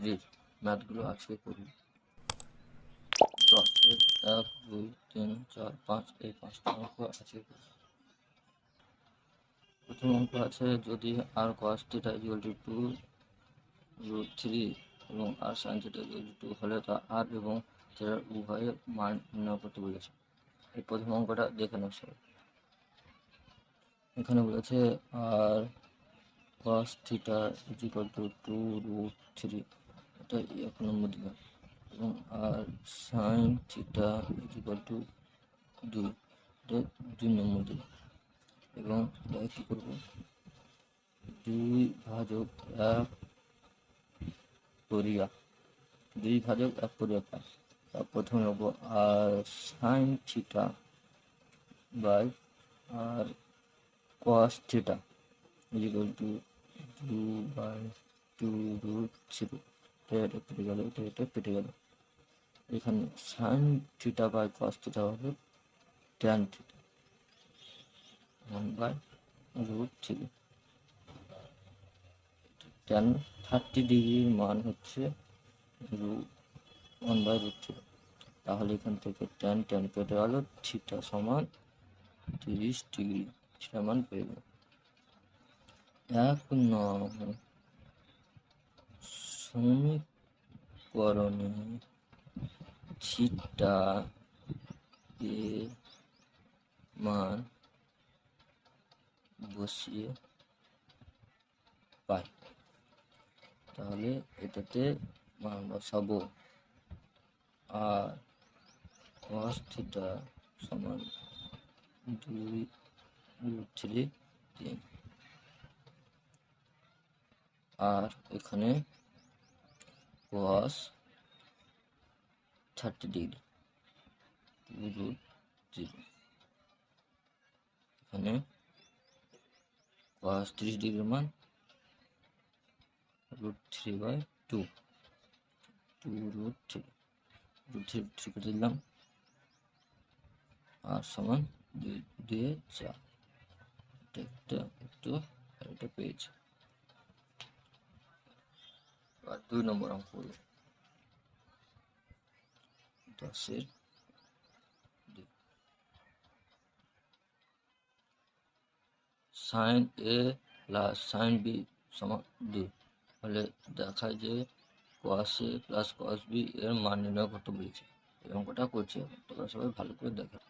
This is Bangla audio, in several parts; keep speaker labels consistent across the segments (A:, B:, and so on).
A: 3 ম্যাথগুলো আজকে করি। 10-এর 1, 2, 3, 4, 5 এই 5টা অঙ্ক আজকে করি। প্রথম অঙ্ক আছে যদি r cos θ = 2√3 এবং r sin θ = 2 হলে তা r এবং θ উভয়ের মান নির্ণয় করতে বলেছে। এই প্রথম অঙ্কটা দেখে নাও সবাই। এখানে বলেছে r cos θ = 2√3, এটা 1 নম্বর দিলাম, এবং আর sin θ = 2, এটা 2 নম্বর দিলাম, এবং এটা কি করব 2/1 করিয়া 2/1 করিয়া পাই। তার প্রথমে নেব আর sin θ বাই আর cos θ = 2/2√3, এটা কেটে গেল, এটা কেটে গেল। এখানে sin θ বাই cos θ হবে tan θ 1/√3। tan 30 ডিগ্রির মান হচ্ছে 1/√3। তাহলে এখান থেকে tan কেটে গেল, θ সমান 30 ডিগ্রি, সেটা মান পেয়ে গেল। 1 নং সমীকরণে θ এর মান বসিয়ে পাই। তাহলে এটাতে মান বসাবো আর cos θ সমান 2√3 আর এখানে cos 30 ডিগ্রি 2√0, এখানে cos 30 ডিগ্রির মান √3/2, 2√3 কেটে দিলাম, আর সমান 2/4, এটা পেয়েছি। আর 2 নম্বর অঙ্ক হলো 10-এর 2, sin a plus sin b সমান 2 হলে দেখায় যে cos a plus cos b এর মান নির্ণয় করতে বলেছে। এই অঙ্কটা করছে, তোমরা সবাই ভালো করে দেখো।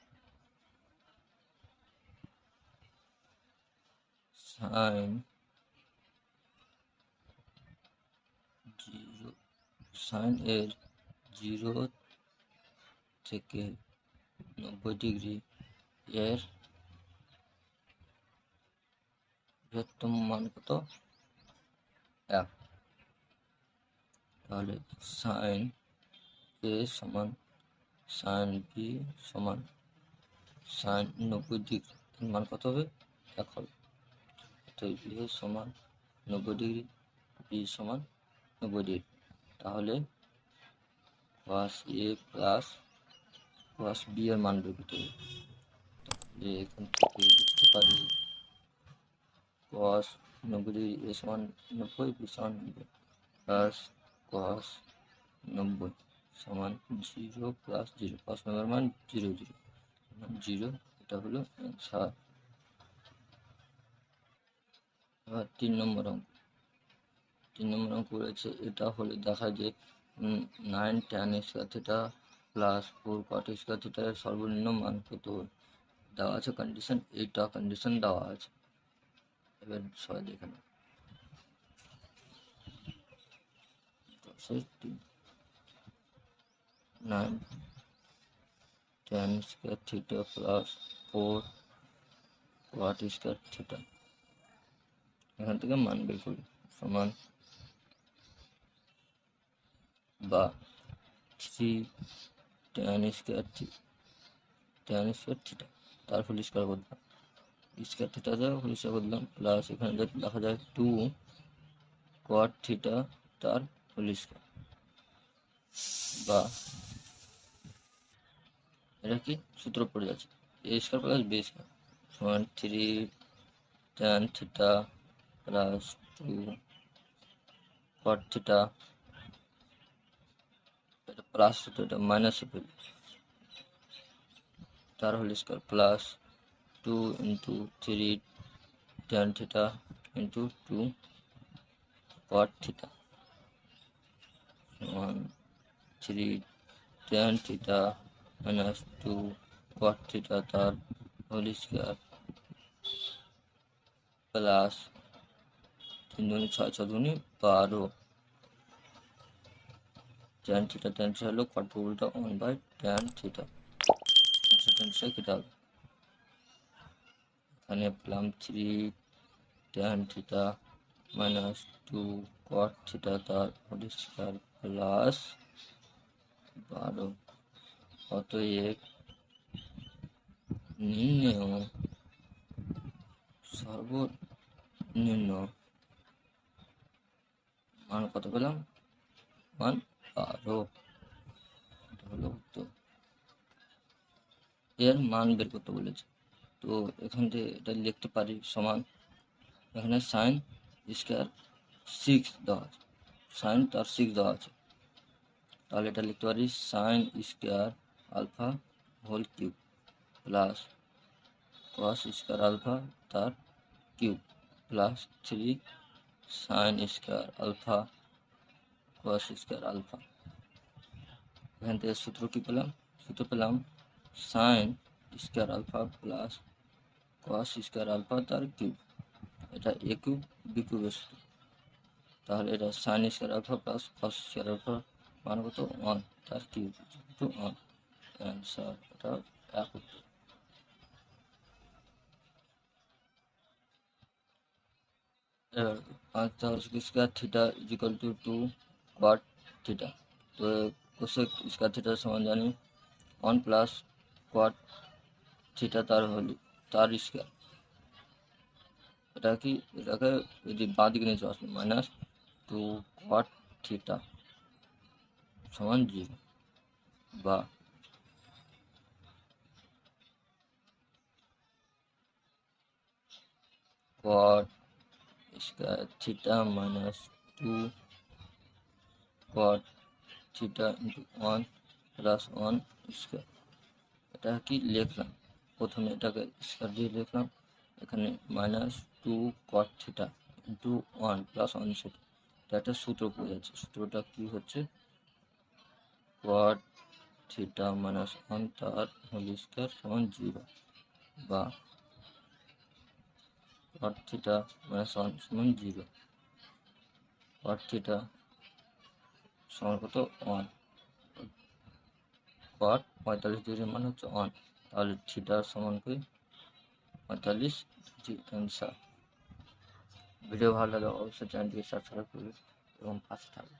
A: sin এর 0 থেকে 90 ডিগ্রি এর বৃহত্তম মান কত? 1। তাহলে sin a সমান sin b সমান sin 90 ডিগ্রি মান কত হবে? 1 হবে। তো a সমান 90 ডিগ্রি, b সমান 90 ডিগ্রি। তাহলে cos a plus cos b এর মান বের করতে হবে। তাহলে এখান থেকে লিখতে পারি cos 90 ডিগ্রি a সমান 90, b সমান 90, প্লাস cos 90 সমান 0 প্লাস 0, cos 90 মান 0, 0, এটা হলো অ্যান্সার। এবার 3 নম্বর অঙ্ক রয়েছে। এটা হলে দেখা যায় 9 tan square theta plus 4 cot square theta এর সর্বনিম্ন মান কত দেওয়া আছে কন্ডিশন, এইটা কন্ডিশন দেওয়া আছে। এবার সবাই দেখে নাও। 9 tan square theta plus 4 cot square theta, এখান থেকে মান বের করি, সমান বা 3 tan স্কয়ার থিটা তার হোল স্কয়ার করলাম, স্কয়ার থিটা হোল স্কয়ার করলাম, প্লাস এখানে লেখা যায় 2 cot থিটা তার হোল স্কয়ার, বা এটা কি সূত্র পড়ে যাচ্ছে a square plus b square সমান 3 tan theta plus 2 cot theta এটা প্লাস হতো, এটা মাইনাসে ফেলি, তার whole square plus 2 into 3 tan theta into 2 cot theta 3 tan theta minus 2 cot theta তার হোল স্কোয়ার প্লাস 3 দুগুণে 6, 6 দুগুণে 12 tan থিটা হলো cot উল্টা 1/tan থিটা কেটে হবে। এখানে পেলাম 3 tan theta minus 2 cot theta তার হোল স্কোয়ার প্লাস 12। অতএব নির্ণেয় সর্বনিম্ন মান কত পেলাম? মান 12 হলো উত্তর। এর মান বের করতে বলেছে, তো এখান থেকে এটা লিখতে পারি সমান, এখানে সাইন স্কোয়ার 6 দেওয়া আছে, সাইন তার 6 দেওয়া আছে, তাহলে এটা লিখতে পারি sine square alpha whole cube plus cos square alpha তার cube plus 3 sine square alpha cos square alpha. এখান থেকে সূত্র কি পেলাম? সূত্র পেলাম sine square alpha plus cos square alpha তার কিউব, এটা এ কিউব বি কিউবের সূত্র, তাহলে এটা sine square alpha plus cos square alpha মান কত? 1 তার কিউব টু 1 অ্যান্সার, এটা এক উত্তর। এবার 5 square theta equal to 2 cot theta, তো কোসেক স্কোয়ার থিটার সমান জানি 1 প্লাস কট থিটা তার স্কোয়ার, এটা কি, এটাকে যদি বাঁ দিকে নিয়ে আসবে মাইনাস 2 কট থিটা সমান 0, বা cot square theta minus 2 cot theta into 1 plus 1 square. এটা কি লিখলাম, প্রথমে এটাকে স্কোয়ার দিয়ে লিখলাম, এখানে minus 2 cot theta into 1 plus 1 square, এটা একটা সূত্র পড়ে যাচ্ছে, সূত্রটা কি হচ্ছে কট থিটা মাইনাস 1 তার হোল স্কোয়ার সমান 0, বা কট থিটা মাইনাস 1 সমান 0, কট থিটা সমান কত? 1, কট 45 ডিগ্রির মান হচ্ছে 1, তাহলে থিটা সমান কি 45 ডিগ্রি অ্যান্সার। ভিডিও ভালো লাগে অবশ্যই চ্যানেলটিকে সাবস্ক্রাইব করবে এবং পাশে থাকবে।